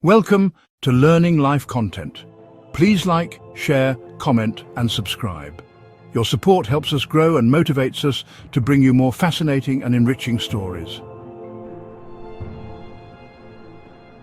Welcome to Learning Life Content. Please like, share, comment and subscribe. Your support helps us grow and motivates us to bring you more fascinating and enriching stories.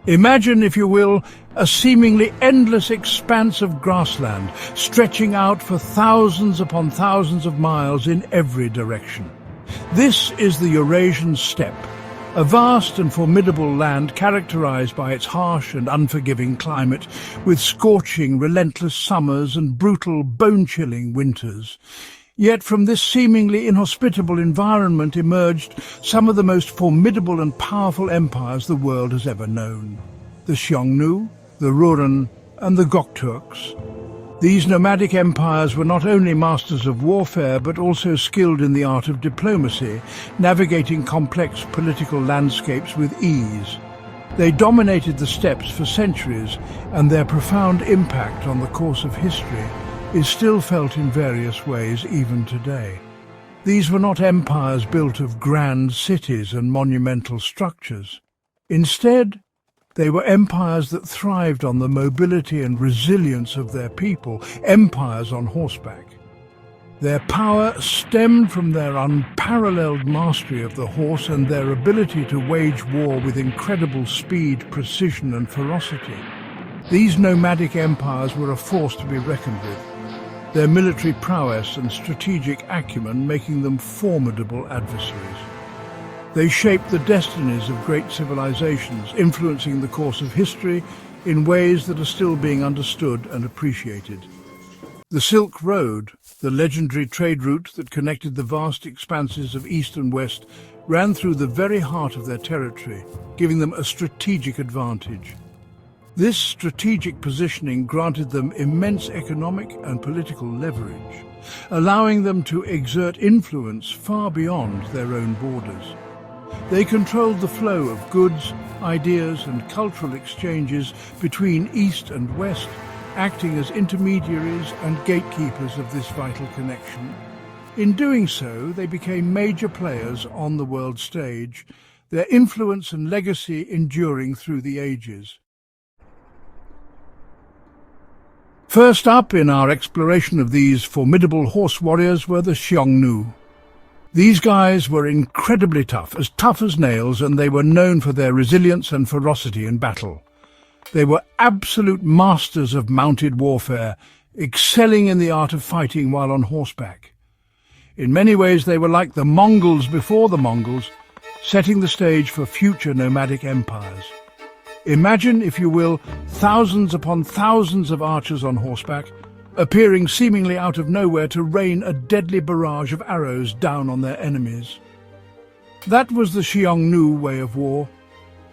Imagine, if you will, a seemingly endless expanse of grassland stretching out for thousands upon thousands of miles in every direction. This is the Eurasian steppe, a vast and formidable land characterized by its harsh and unforgiving climate, with scorching, relentless summers and brutal, bone-chilling winters. Yet from this seemingly inhospitable environment emerged some of the most formidable and powerful empires the world has ever known. The Xiongnu, the Rouran, and the Gokturks. These nomadic empires were not only masters of warfare but also skilled in the art of diplomacy, navigating complex political landscapes with ease. They dominated the steppes for centuries, and their profound impact on the course of history is still felt in various ways even today. These were not empires built of grand cities and monumental structures. Instead, they were empires that thrived on the mobility and resilience of their people, empires on horseback. Their power stemmed from their unparalleled mastery of the horse and their ability to wage war with incredible speed, precision and ferocity. These nomadic empires were a force to be reckoned with, their military prowess and strategic acumen making them formidable adversaries. They shaped the destinies of great civilizations, influencing the course of history in ways that are still being understood and appreciated. The Silk Road, the legendary trade route that connected the vast expanses of East and West, ran through the very heart of their territory, giving them a strategic advantage. This strategic positioning granted them immense economic and political leverage, allowing them to exert influence far beyond their own borders. They controlled the flow of goods, ideas and cultural exchanges between East and West, acting as intermediaries and gatekeepers of this vital connection. In doing so, they became major players on the world stage, their influence and legacy enduring through the ages. First up in our exploration of these formidable horse warriors were the Xiongnu. These guys were incredibly tough as nails, and they were known for their resilience and ferocity in battle. They were absolute masters of mounted warfare, excelling in the art of fighting while on horseback. In many ways they were like the Mongols before the Mongols, setting the stage for future nomadic empires. Imagine, if you will, thousands upon thousands of archers on horseback, appearing seemingly out of nowhere to rain a deadly barrage of arrows down on their enemies. That was the Xiongnu way of war,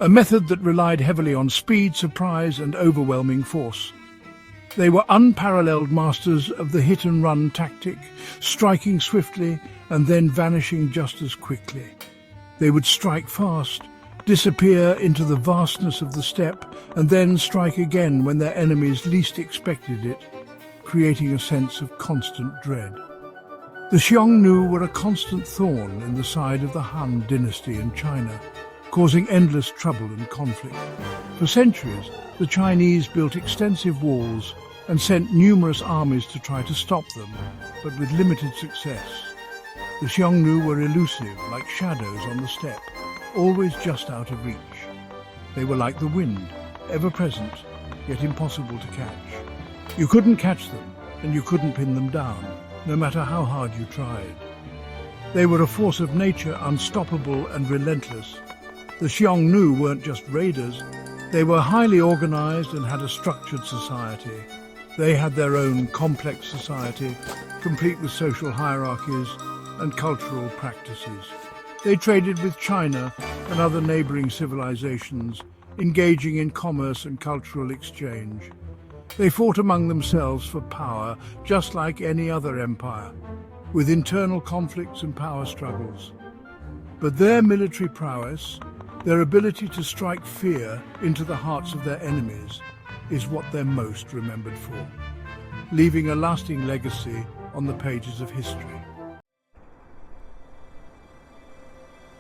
a method that relied heavily on speed, surprise and overwhelming force. They were unparalleled masters of the hit-and-run tactic, striking swiftly and then vanishing just as quickly. They would strike fast, disappear into the vastness of the steppe, and then strike again when their enemies least expected it, creating a sense of constant dread. The Xiongnu were a constant thorn in the side of the Han dynasty in China, causing endless trouble and conflict. For centuries, the Chinese built extensive walls and sent numerous armies to try to stop them, but with limited success. The Xiongnu were elusive, like shadows on the steppe, always just out of reach. They were like the wind, ever present, yet impossible to catch. You couldn't catch them, and you couldn't pin them down, no matter how hard you tried. They were a force of nature, unstoppable and relentless. The Xiongnu weren't just raiders. They were highly organized and had a structured society. They had their own complex society, complete with social hierarchies and cultural practices. They traded with China and other neighboring civilizations, engaging in commerce and cultural exchange. They fought among themselves for power, just like any other empire, with internal conflicts and power struggles. But their military prowess, their ability to strike fear into the hearts of their enemies, is what they're most remembered for, leaving a lasting legacy on the pages of history.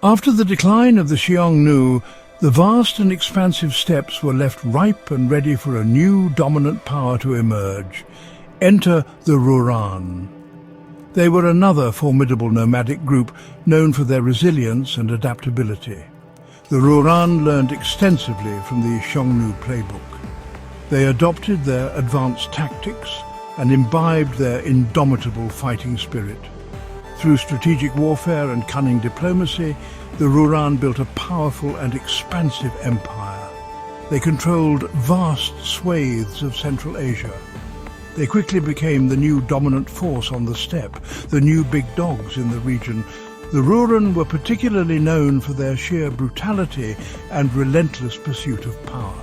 After the decline of the Xiongnu, The vast and expansive steppes were left ripe and ready for a new dominant power to emerge. Enter the Rouran. They were another formidable nomadic group known for their resilience and adaptability. The Rouran learned extensively from the Xiongnu playbook. They adopted their advanced tactics and imbibed their indomitable fighting spirit. Through strategic warfare and cunning diplomacy, the Rouran built a powerful and expansive empire. They controlled vast swathes of Central Asia. They quickly became the new dominant force on the steppe, the new big dogs in the region. The Rouran were particularly known for their sheer brutality and relentless pursuit of power.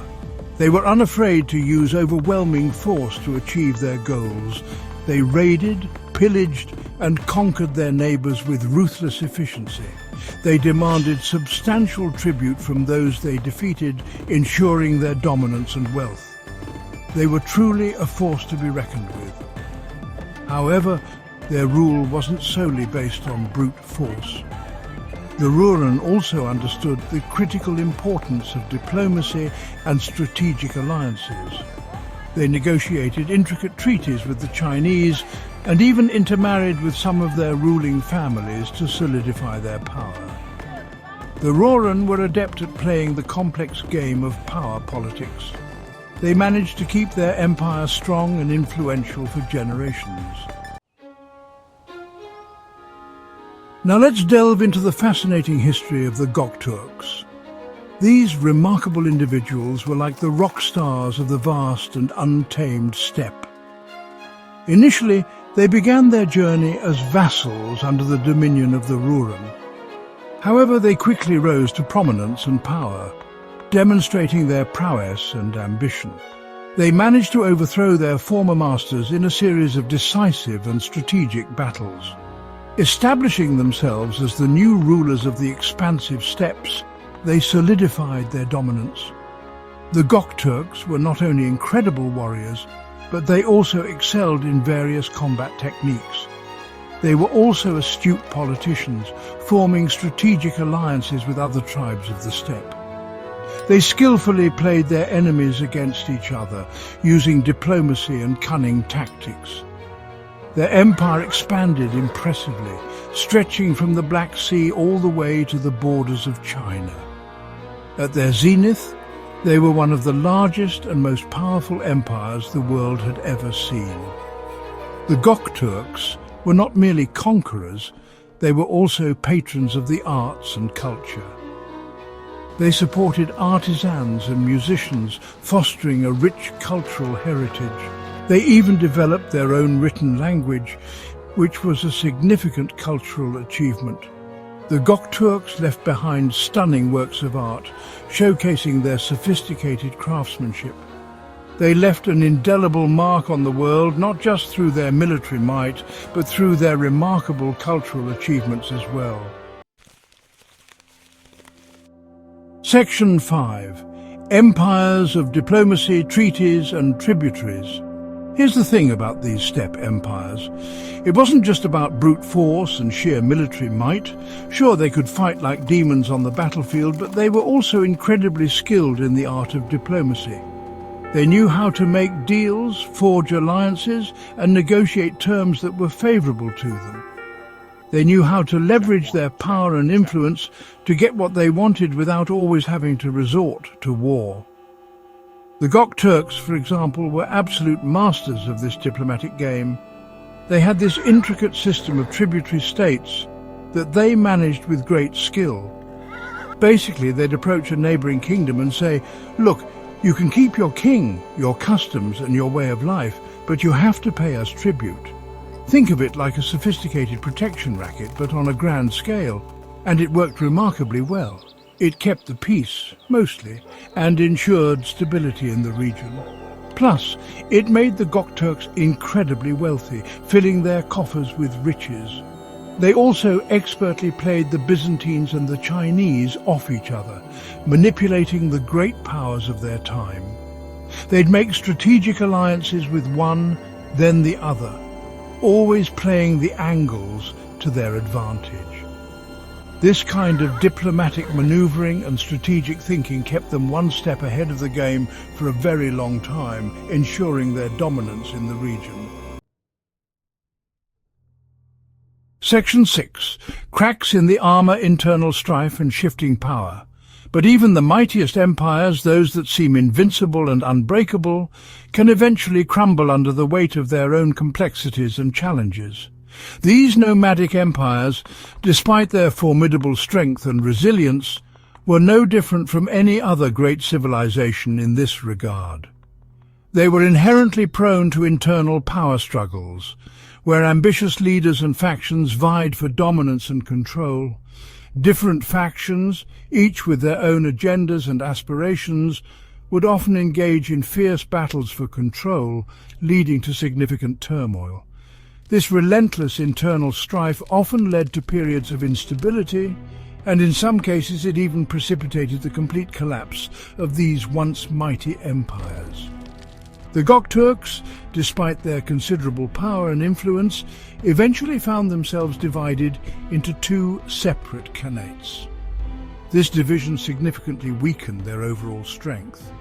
They were unafraid to use overwhelming force to achieve their goals. They raided, pillaged, and conquered their neighbours with ruthless efficiency. They demanded substantial tribute from those they defeated, ensuring their dominance and wealth. They were truly a force to be reckoned with. However, their rule wasn't solely based on brute force. The Rouran also understood the critical importance of diplomacy and strategic alliances. They negotiated intricate treaties with the Chinese and even intermarried with some of their ruling families to solidify their power. The Rouran were adept at playing the complex game of power politics. They managed to keep their empire strong and influential for generations. Now let's delve into the fascinating history of the Gokturks. These remarkable individuals were like the rock stars of the vast and untamed steppe. Initially, they began their journey as vassals under the dominion of the Rouran. However, they quickly rose to prominence and power, demonstrating their prowess and ambition. They managed to overthrow their former masters in a series of decisive and strategic battles. Establishing themselves as the new rulers of the expansive steppes, they solidified their dominance. The Gokturks were not only incredible warriors, but they also excelled in various combat techniques. They were also astute politicians, forming strategic alliances with other tribes of the steppe. They skillfully played their enemies against each other, using diplomacy and cunning tactics. Their empire expanded impressively, stretching from the Black Sea all the way to the borders of China. At their zenith, they were one of the largest and most powerful empires the world had ever seen. The Gokturks were not merely conquerors, they were also patrons of the arts and culture. They supported artisans and musicians, fostering a rich cultural heritage. They even developed their own written language, which was a significant cultural achievement. The Gokturks left behind stunning works of art, showcasing their sophisticated craftsmanship. They left an indelible mark on the world, not just through their military might, but through their remarkable cultural achievements as well. Section 5. Empires of Diplomacy, Treaties and Tributaries. Here's the thing about these steppe empires. It wasn't just about brute force and sheer military might. Sure, they could fight like demons on the battlefield, but they were also incredibly skilled in the art of diplomacy. They knew how to make deals, forge alliances, and negotiate terms that were favorable to them. They knew how to leverage their power and influence to get what they wanted without always having to resort to war. The Gokturks, for example, were absolute masters of this diplomatic game. They had this intricate system of tributary states that they managed with great skill. Basically, they'd approach a neighbouring kingdom and say, "Look, you can keep your king, your customs and your way of life, but you have to pay us tribute." Think of it like a sophisticated protection racket, but on a grand scale. And it worked remarkably well. It kept the peace, mostly, and ensured stability in the region. Plus, it made the Gokturks incredibly wealthy, filling their coffers with riches. They also expertly played the Byzantines and the Chinese off each other, manipulating the great powers of their time. They'd make strategic alliances with one, then the other, always playing the angles to their advantage. This kind of diplomatic maneuvering and strategic thinking kept them one step ahead of the game for a very long time, ensuring their dominance in the region. Section 6. Cracks in the armour, internal strife and shifting power. But even the mightiest empires, those that seem invincible and unbreakable, can eventually crumble under the weight of their own complexities and challenges. These nomadic empires, despite their formidable strength and resilience, were no different from any other great civilization in this regard. They were inherently prone to internal power struggles, where ambitious leaders and factions vied for dominance and control. Different factions, each with their own agendas and aspirations, would often engage in fierce battles for control, leading to significant turmoil. This relentless internal strife often led to periods of instability, and in some cases it even precipitated the complete collapse of these once mighty empires. The Gokturks, despite their considerable power and influence, eventually found themselves divided into two separate khanates. This division significantly weakened their overall strength.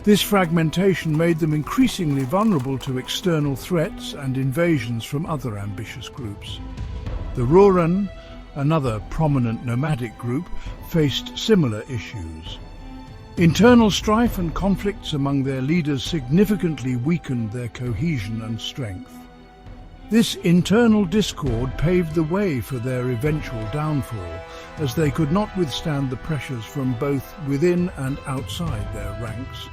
This fragmentation made them increasingly vulnerable to external threats and invasions from other ambitious groups. The Rouran, another prominent nomadic group, faced similar issues. Internal strife and conflicts among their leaders significantly weakened their cohesion and strength. This internal discord paved the way for their eventual downfall, as they could not withstand the pressures from both within and outside their ranks.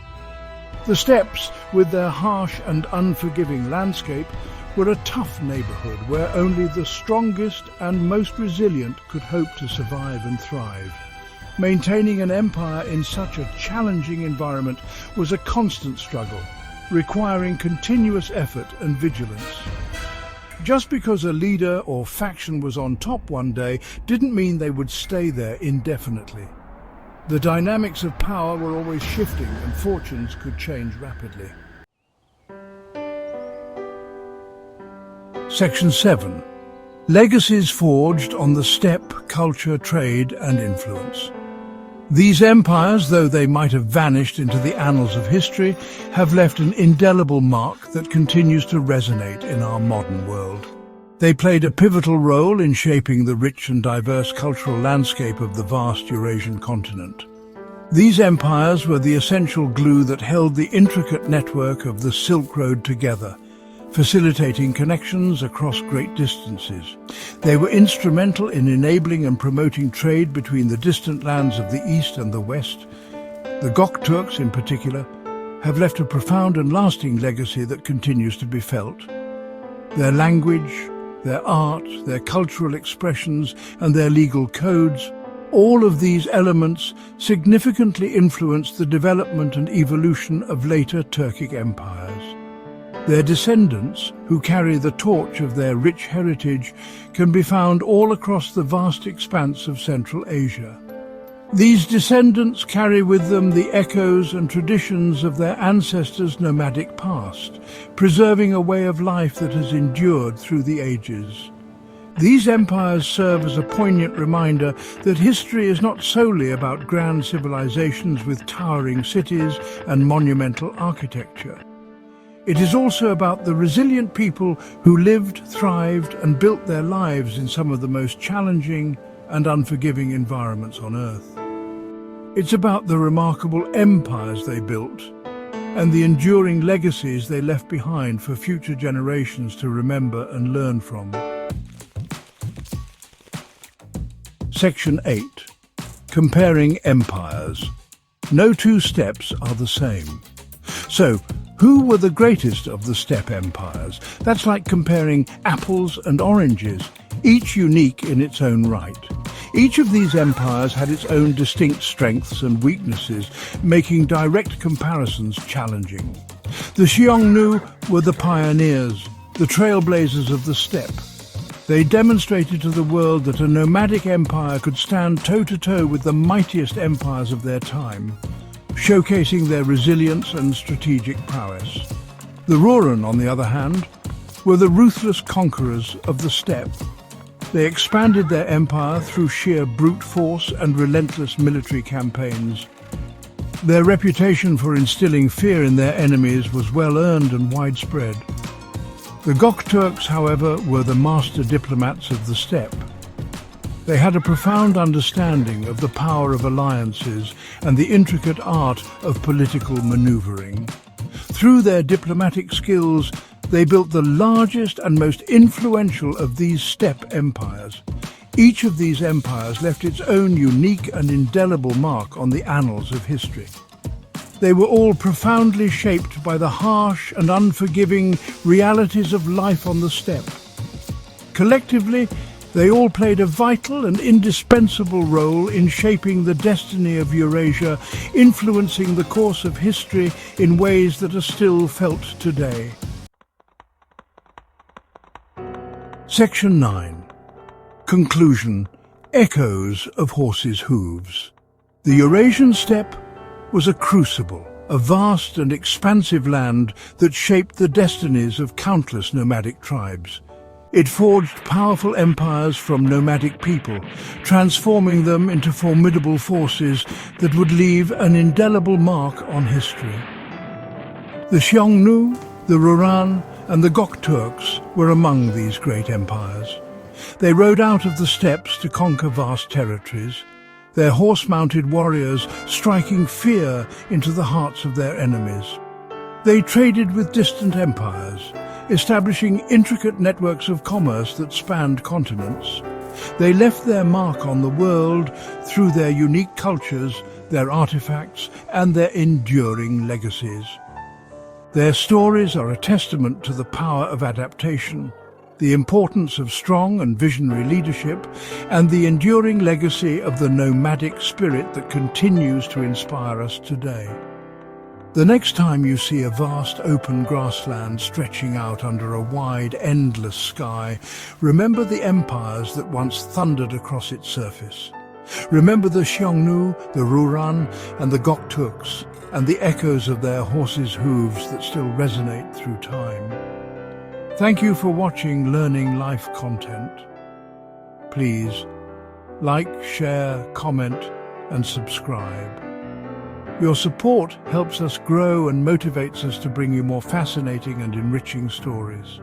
The steppes, with their harsh and unforgiving landscape, were a tough neighbourhood where only the strongest and most resilient could hope to survive and thrive. Maintaining an empire in such a challenging environment was a constant struggle, requiring continuous effort and vigilance. Just because a leader or faction was on top one day didn't mean they would stay there indefinitely. The dynamics of power were always shifting and fortunes could change rapidly. Section 7. Legacies forged on the steppe, culture, trade and influence. These empires, though they might have vanished into the annals of history, have left an indelible mark that continues to resonate in our modern world. They played a pivotal role in shaping the rich and diverse cultural landscape of the vast Eurasian continent. These empires were the essential glue that held the intricate network of the Silk Road together, facilitating connections across great distances. They were instrumental in enabling and promoting trade between the distant lands of the East and the West. The Gokturks, in particular, have left a profound and lasting legacy that continues to be felt. Their language, their art, their cultural expressions, and their legal codes, all of these elements significantly influenced the development and evolution of later Turkic empires. Their descendants, who carry the torch of their rich heritage, can be found all across the vast expanse of Central Asia. These descendants carry with them the echoes and traditions of their ancestors' nomadic past, preserving a way of life that has endured through the ages. These empires serve as a poignant reminder that history is not solely about grand civilizations with towering cities and monumental architecture. It is also about the resilient people who lived, thrived, and built their lives in some of the most challenging and unforgiving environments on Earth. It's about the remarkable empires they built and the enduring legacies they left behind for future generations to remember and learn from. Section 8. Comparing empires. No two steppes are the same. So, who were the greatest of the steppe empires? That's like comparing apples and oranges, each unique in its own right. Each of these empires had its own distinct strengths and weaknesses, making direct comparisons challenging. The Xiongnu were the pioneers, the trailblazers of the steppe. They demonstrated to the world that a nomadic empire could stand toe-to-toe with the mightiest empires of their time, showcasing their resilience and strategic prowess. The Rouran, on the other hand, were the ruthless conquerors of the steppe. They expanded their empire through sheer brute force and relentless military campaigns. Their reputation for instilling fear in their enemies was well earned and widespread. The Gokturks, however, were the master diplomats of the steppe. They had a profound understanding of the power of alliances and the intricate art of political maneuvering. Through their diplomatic skills, they built the largest and most influential of these steppe empires. Each of these empires left its own unique and indelible mark on the annals of history. They were all profoundly shaped by the harsh and unforgiving realities of life on the steppe. Collectively, they all played a vital and indispensable role in shaping the destiny of Eurasia, influencing the course of history in ways that are still felt today. Section 9. Conclusion. Echoes of horses' hooves. The Eurasian steppe was a crucible, a vast and expansive land that shaped the destinies of countless nomadic tribes. It forged powerful empires from nomadic people, transforming them into formidable forces that would leave an indelible mark on history. The Xiongnu, the Rouran, and the Gokturks were among these great empires. They rode out of the steppes to conquer vast territories, their horse-mounted warriors striking fear into the hearts of their enemies. They traded with distant empires, establishing intricate networks of commerce that spanned continents. They left their mark on the world through their unique cultures, their artifacts, and their enduring legacies. Their stories are a testament to the power of adaptation, the importance of strong and visionary leadership, and the enduring legacy of the nomadic spirit that continues to inspire us today. The next time you see a vast open grassland stretching out under a wide, endless sky, remember the empires that once thundered across its surface. Remember the Xiongnu, the Rouran, and the Gokturks, and the echoes of their horses' hooves that still resonate through time. Thank you for watching Learning Life content. Please like, share, comment, and subscribe. Your support helps us grow and motivates us to bring you more fascinating and enriching stories.